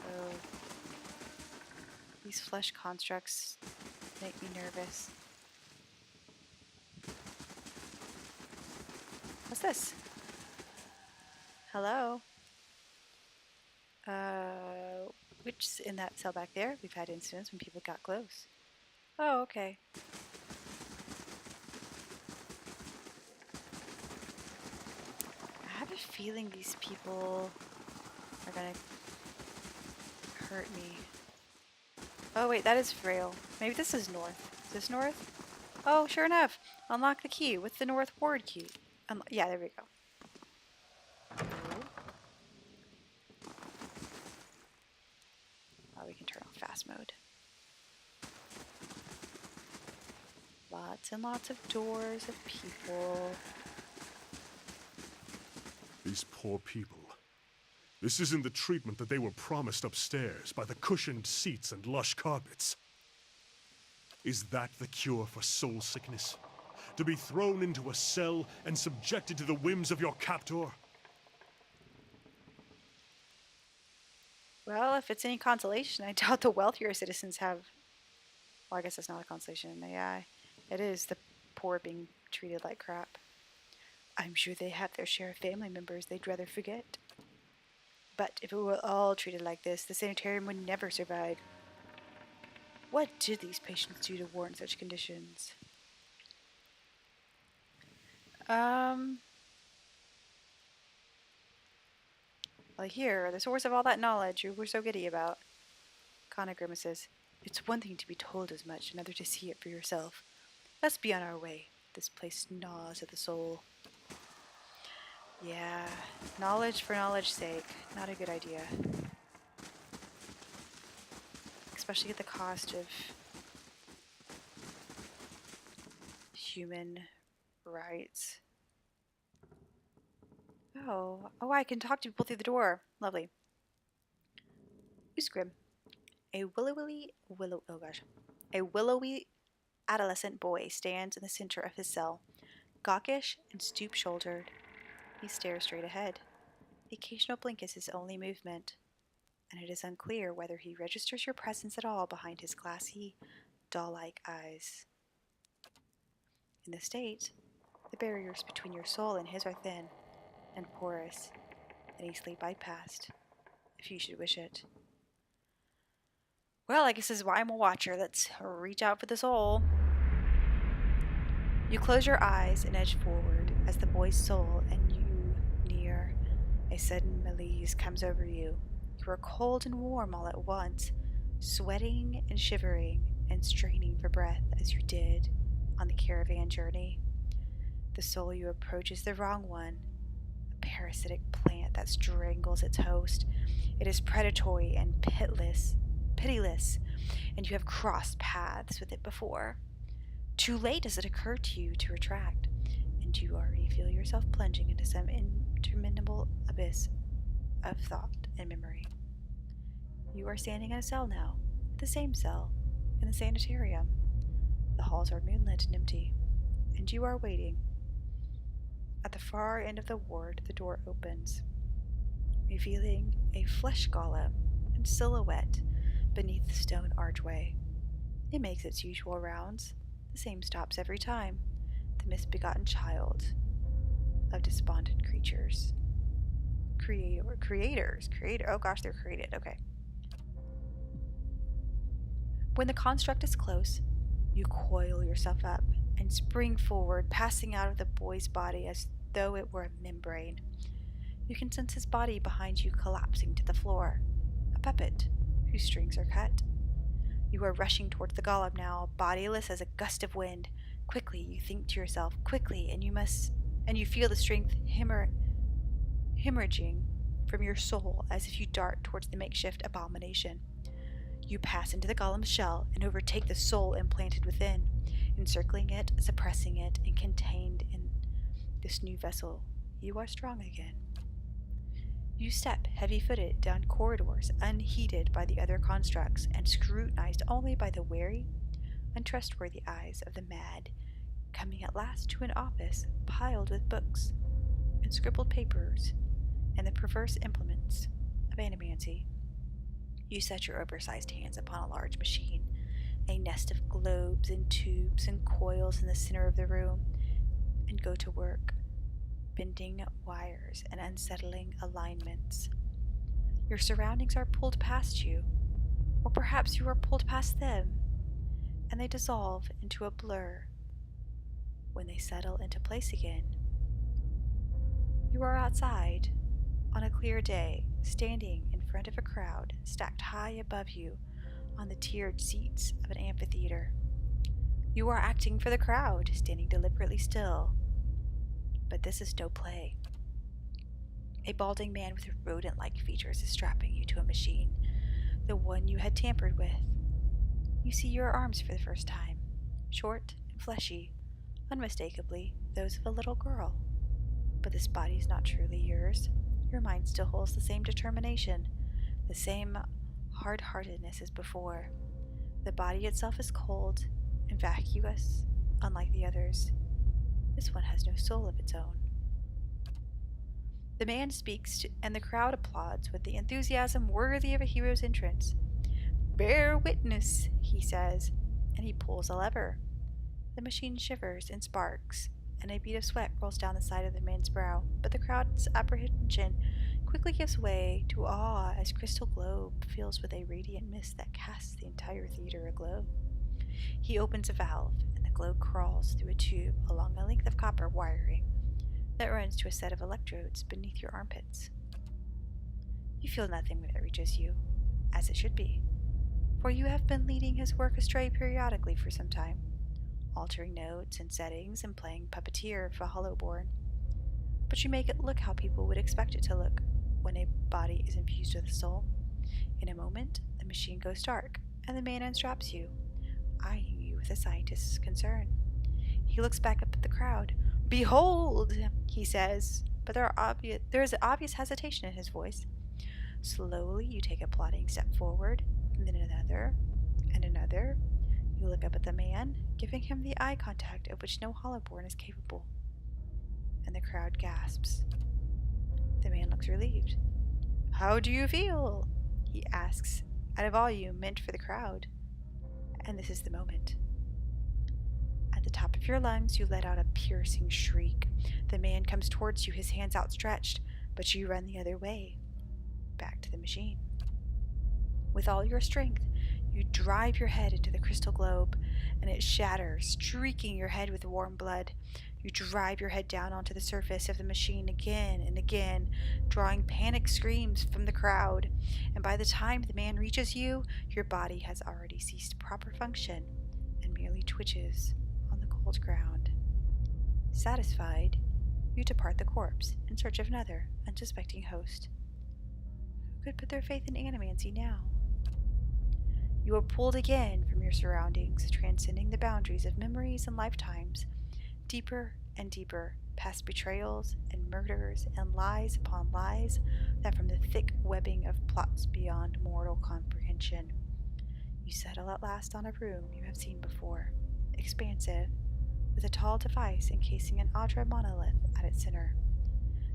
Speaker 1: Oh, these flesh constructs make me nervous. What's this? Hello? Which in that cell back there? We've had incidents when people got close. Oh, okay. I have a feeling these people are gonna hurt me. Oh wait, that is Frail. Maybe this is north. Is this north? Oh, sure enough. Unlock the key with the North Ward key. Yeah, there we go. Oh, we can turn off fast mode. Lots and lots of doors of people.
Speaker 5: These poor people. This isn't the treatment that they were promised upstairs by the cushioned seats and lush carpets. Is that the cure for soul sickness? To be thrown into a cell and subjected to the whims of your captor?
Speaker 1: Well, if it's any consolation, I doubt the wealthier citizens have... Well, I guess it's not a consolation. Yeah, it is the poor being treated like crap. I'm sure they have their share of family members they'd rather forget. But if it were all treated like this, the sanitarium would never survive. What did these patients do to warrant such conditions? Well, here, the source of all that knowledge you were so giddy about. Kana grimaces. It's one thing to be told as much, another to see it for yourself. Let's be on our way. This place gnaws at the soul. Yeah, knowledge for knowledge's sake. Not a good idea. Especially at the cost of human rights. Oh, I can talk to people through the door. Lovely. Usgrim. A willowy adolescent boy stands in the center of his cell, gawkish and stoop-shouldered. He stares straight ahead. The occasional blink is his only movement, and it is unclear whether he registers your presence at all behind his glassy, doll-like eyes. In the state, the barriers between your soul and his are thin and porous, and easily bypassed, if you should wish it. Well, I guess this is why I'm a watcher. Let's reach out for the soul. You close your eyes and edge forward as the boy's soul and you near. A sudden malaise comes over you. You are cold and warm all at once, sweating and shivering and straining for breath as you did on the caravan journey. The soul you approach is the wrong one. Parasitic plant that strangles its host. It is predatory and pitiless, and you have crossed paths with it before. Too late does it occur to you to retract, and you already feel yourself plunging into some interminable abyss of thought and memory. You are standing in a cell now, the same cell, in the sanitarium. The halls are moonlit and empty, and you are waiting. At the far end of the ward, the door opens, revealing a flesh golem in silhouette beneath the stone archway. It makes its usual rounds, the same stops every time, the misbegotten child of despondent creatures. Creator. Oh gosh, they're created. Okay. When the construct is close, you coil yourself up and spring forward, passing out of the boy's body as though it were a membrane. You can sense his body behind you collapsing to the floor, a puppet whose strings are cut. You are rushing towards the golem now, bodiless as a gust of wind. Quickly, you think to yourself, quickly, and you feel the strength hemorrhaging from your soul as if you dart towards the makeshift abomination. You pass into the golem's shell and overtake the soul implanted within, encircling it, suppressing it, and contained in this new vessel. You are strong again. You step heavy-footed down corridors unheeded by the other constructs and scrutinized only by the wary, untrustworthy eyes of the mad, coming at last to an office piled with books and scribbled papers and the perverse implements of animancy. You set your oversized hands upon a large machine, a nest of globes and tubes and coils in the center of the room, and go to work, bending wires and unsettling alignments. Your surroundings are pulled past you, or perhaps you are pulled past them, and they dissolve into a blur when they settle into place again. You are outside on a clear day, standing in front of a crowd stacked high above you on the tiered seats of an amphitheater. You are acting for the crowd, standing deliberately still. But this is no play. A balding man with rodent-like features is strapping you to a machine, the one you had tampered with. You see your arms for the first time, short and fleshy, unmistakably those of a little girl. But this body is not truly yours. Your mind still holds the same determination, the same hard-heartedness as before. The body itself is cold and vacuous, unlike the others. This one has no soul of its own. The man speaks, and the crowd applauds with the enthusiasm worthy of a hero's entrance. "Bear witness," he says, and he pulls a lever. The machine shivers and sparks, and a bead of sweat rolls down the side of the man's brow, but the crowd's apprehension quickly gives way to awe as crystal globe fills with a radiant mist that casts the entire theater aglow. He opens a valve, and the globe crawls through a tube along a length of copper wiring that runs to a set of electrodes beneath your armpits. You feel nothing when it reaches you, as it should be, for you have been leading his work astray periodically for some time, altering notes and settings and playing puppeteer for Hollowborn. But you make it look how people would expect it to look when a body is infused with a soul. In a moment, the machine goes dark, and the man unstraps you, eyeing you with a scientist's concern. He looks back up at the crowd. "Behold," he says, but there is obvious hesitation in his voice. Slowly, you take a plodding step forward, and then another, and another. You look up at the man, giving him the eye contact of which no Hollowborn is capable. And the crowd gasps. The man looks relieved. "How do you feel?" he asks, at a volume meant for the crowd. And this is the moment. At the top of your lungs, you let out a piercing shriek. The man comes towards you, his hands outstretched, but you run the other way, back to the machine. With all your strength, you drive your head into the crystal globe, and it shatters, streaking your head with warm blood. You drive your head down onto the surface of the machine again and again, drawing panic screams from the crowd, and by the time the man reaches you, your body has already ceased proper function and merely twitches on the cold ground. Satisfied, you depart the corpse in search of another unsuspecting host. Who could put their faith in animancy now? You are pulled again from your surroundings, transcending the boundaries of memories and lifetimes, deeper and deeper, past betrayals and murders and lies upon lies that from the thick webbing of plots beyond mortal comprehension. You settle at last on a room you have seen before, expansive, with a tall device encasing an Audra monolith at its center.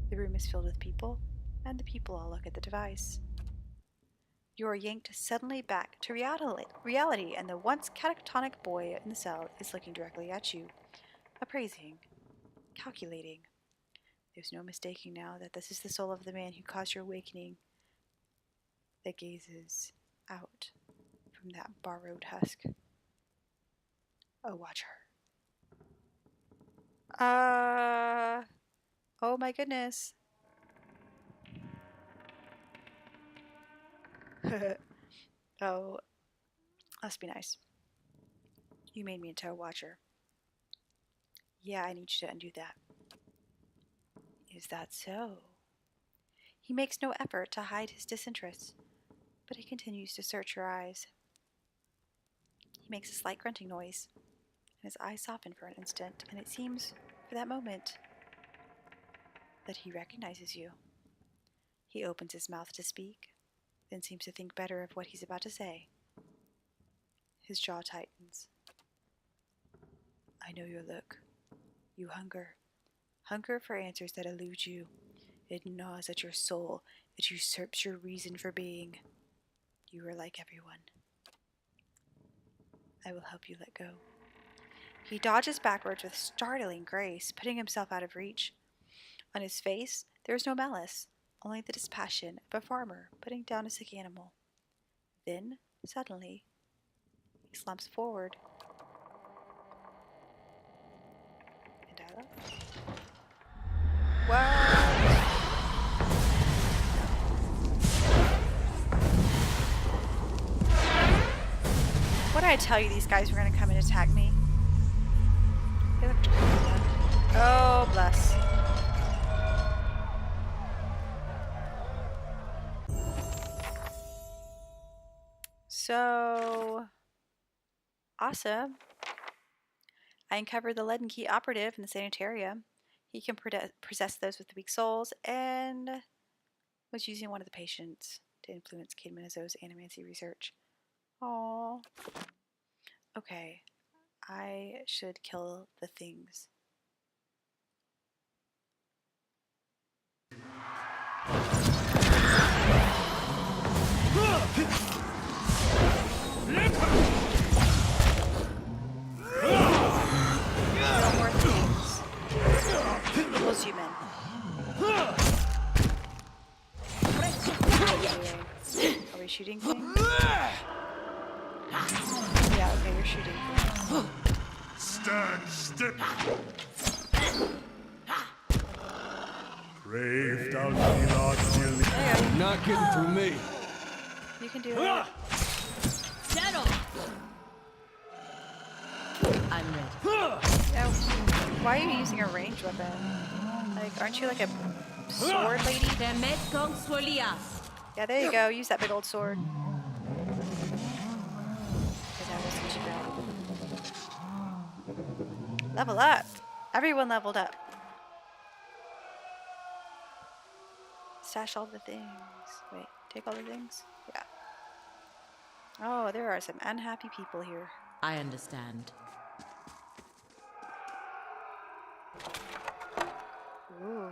Speaker 1: The room is filled with people, and the people all look at the device. You are yanked suddenly back to reality, and the once catatonic boy in the cell is looking directly at you, appraising, calculating. There's no mistaking now that this is the soul of the man who caused your awakening that gazes out from that borrowed husk. Oh, watch her. Oh my goodness. Oh, must be nice. You made me into a watcher. Yeah, I need you to undo that. Is that so? He makes no effort to hide his disinterest, but he continues to search her eyes. He makes a slight grunting noise, and his eyes soften for an instant, and it seems, for that moment, that he recognizes you. He opens his mouth to speak, then seems to think better of what he's about to say. His jaw tightens. I know your look. You hunger. Hunger for answers that elude you. It gnaws at your soul. It usurps your reason for being. You are like everyone. I will help you let go. He dodges backwards with startling grace, putting himself out of reach. On his face, there is no malice, only the dispassion of a farmer putting down a sick animal. Then, suddenly, he slumps forward. And I look. What? What did I tell you these guys were going to come and attack me? They looked cool. Oh, bless. So, awesome. I uncovered the Leaden Key operative in the sanitarium. He can possess those with weak souls and was using one of the patients to influence Kid Minazo's animancy research. Aww. Okay, I should kill the things. No more things. Equals human. Are we shooting things? Yeah, okay, you're shooting things.
Speaker 5: Stand still! Brave thou
Speaker 1: There you go.
Speaker 2: Not getting through me.
Speaker 1: You can do it.
Speaker 6: Settle! I'm ready.
Speaker 1: Yeah, why are you using a ranged weapon? Like, aren't you like a sword lady? Yeah, there you go. Use that big old sword. Okay, that wasn't too bad. Level up! Everyone leveled up. Stash all the things. Wait, take all the things? Yeah. Oh, there are some unhappy people here.
Speaker 6: I understand.
Speaker 1: Ooh.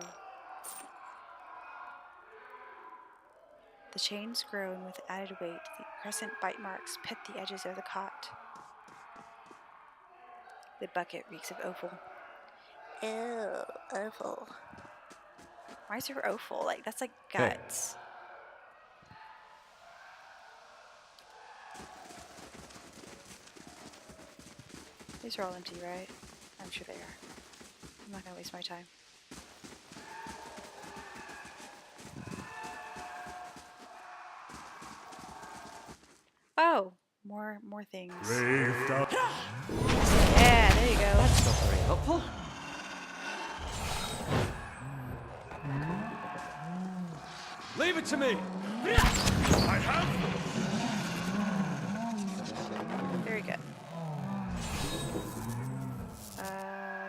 Speaker 1: The chains grow, and with added weight, the crescent bite marks pit the edges of the cot. The bucket reeks of offal. Ew, offal. Why is there offal? Like, that's like guts. These are all empty, right? I'm sure they are. I'm not gonna waste my time. Oh, more things.
Speaker 5: Brave thou.
Speaker 1: Yeah, there you go.
Speaker 2: That's not very helpful. Leave it to me.
Speaker 5: I have.
Speaker 1: Very good.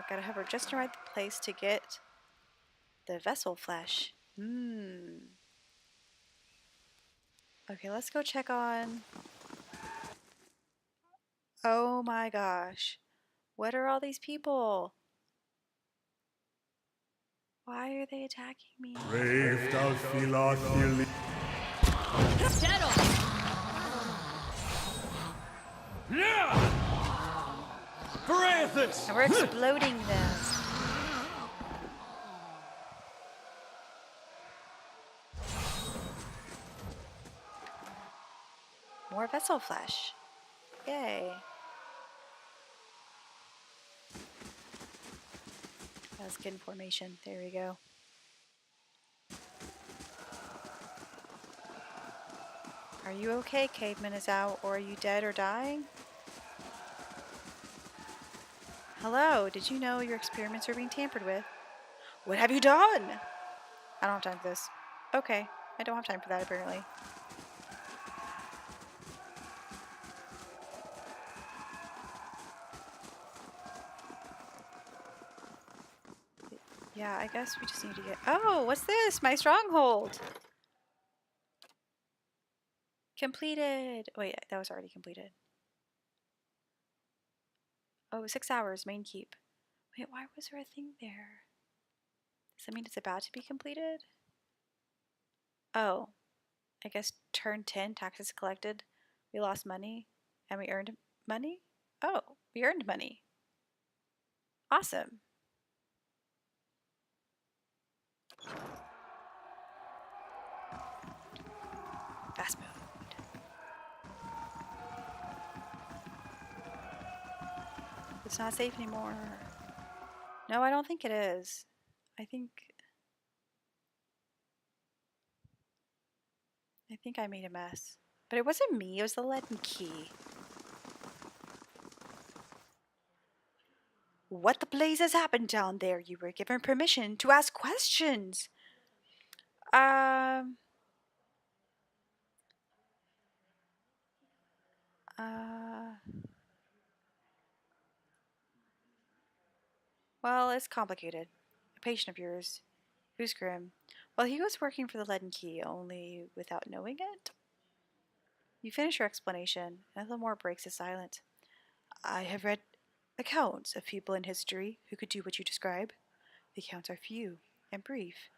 Speaker 1: Gotta hover just in the right place to get the vessel flesh. Okay, let's go check on... Oh my gosh. What are all these people? Why are they attacking me?
Speaker 5: Brave thou Philotheli.
Speaker 6: Settle!
Speaker 2: Parathis!
Speaker 1: And we're exploding them. More vessel flesh. Yay. That's good information. There we go. Are you okay? Caveman is out, or are you dead or dying? Hello, did you know your experiments are being tampered with? What have you done? I don't have time for this. Okay, I don't have time for that apparently. Yeah, I guess we just need to get... Oh, what's this? My stronghold! Completed! Wait, that was already completed. Oh, 6 hours, main keep. Wait, why was there a thing there? Does that mean it's about to be completed? Oh, I guess turn 10, taxes collected. We lost money, and we earned money? Oh, we earned money. Awesome. Fast mode. It's not safe anymore. No, I don't think it is. I think I made a mess. But it wasn't me, it was the leaden key. What the blazes happened down there? You were given permission to ask questions. Well, it's complicated. A patient of yours, who's grim. Well, he was working for the leaden key, only without knowing it. You finish your explanation, and Ethelmore breaks his silence. I have read accounts of people in history who could do what you describe. The accounts are few and brief,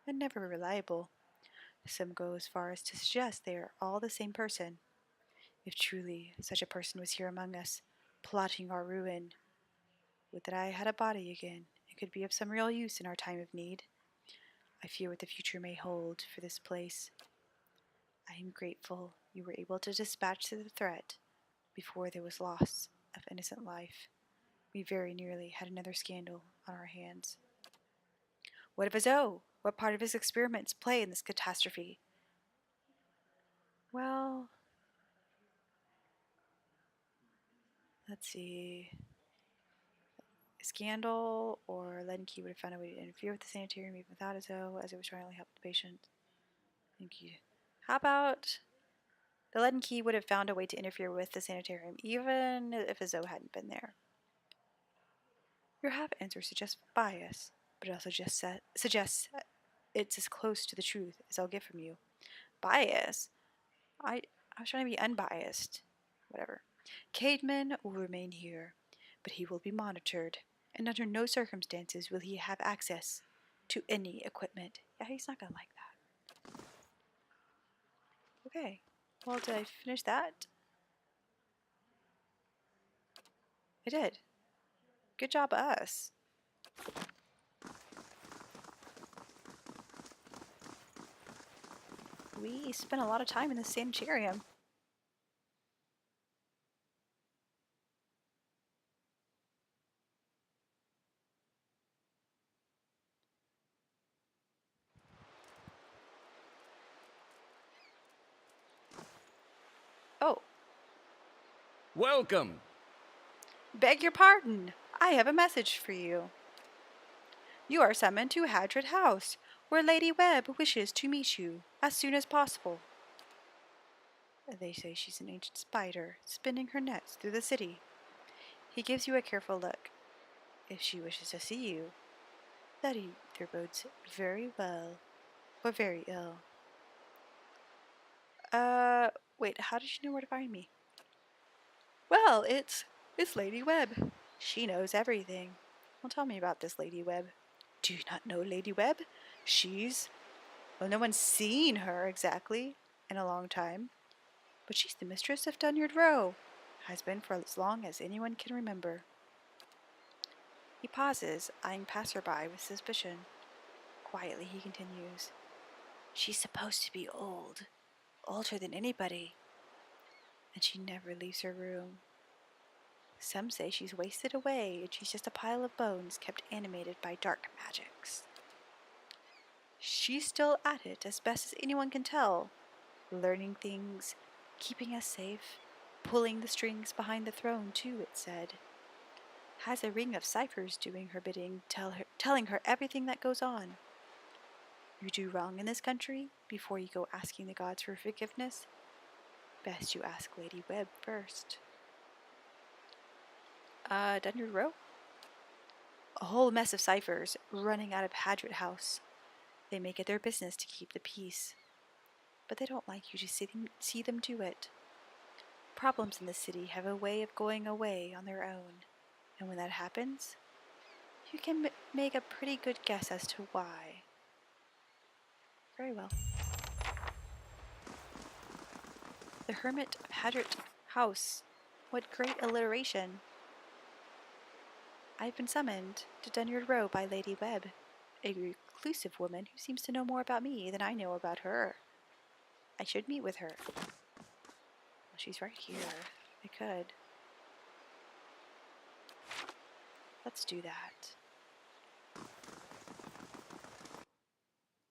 Speaker 1: and never reliable. Some go as far as to suggest they are all the same person. If truly such a person was here among us, plotting our ruin, would that I had a body again, and could be of some real use in our time of need. I fear what the future may hold for this place. I am grateful you were able to dispatch the threat before there was loss of innocent life. We very nearly had another scandal on our hands. What of Azo? What part of his experiments play in this catastrophe? Well, let's see. A scandal or leaden key would have found a way to interfere with the sanitarium even without Azo, as it was trying to only help the patient. Thank you. How about the leaden key would have found a way to interfere with the sanitarium even if Azo hadn't been there? Your half answer suggests bias, but it also just suggests it's as close to the truth as I'll get from you. Bias? I was trying to be unbiased. Whatever. Cademan will remain here, but he will be monitored, and under no circumstances will he have access to any equipment. Yeah, he's not gonna like that. Okay. Well, did I finish that? I did. Good job, us. We spent a lot of time in the sanitarium. Oh,
Speaker 4: Welcome!
Speaker 1: beg your pardon. I have a message for you. You are summoned to Hadrid House, where Lady Webb wishes to meet you as soon as possible. They say she's an ancient spider, spinning her nets through the city. He gives you a careful look. If she wishes to see you, that either bodes very well or very ill. Wait, how did you know where to find me? Well, it's Lady Webb. She knows everything. Well, tell me about this Lady Webb. Do you not know Lady Webb? Well, no one's seen her exactly in a long time, but she's the mistress of Dunyard Row. Has been for as long as anyone can remember. He pauses, eyeing passerby with suspicion. Quietly he continues. She's supposed to be old. Older than anybody. and she never leaves her room. Some say she's wasted away and she's just a pile of bones kept animated by dark magics. She's still at it as best as anyone can tell, learning things, keeping us safe, pulling the strings behind the throne too, it said. Has a ring of ciphers doing her bidding, telling her everything that goes on. You do wrong in this country, before you go asking the gods for forgiveness, best you ask Lady Webb first. Dunyard Row? A whole mess of ciphers running out of Hadrit House. They make it their business to keep the peace, but they don't like you to see them do it. Problems in the city have a way of going away on their own, and when that happens, you can make a pretty good guess as to why. Very well. The Hermit of Hadrit House. What great alliteration! I've been summoned to Dunyard Row by Lady Webb, a reclusive woman who seems to know more about me than I know about her. I should meet with her. Well, she's right here. I could. Let's do that.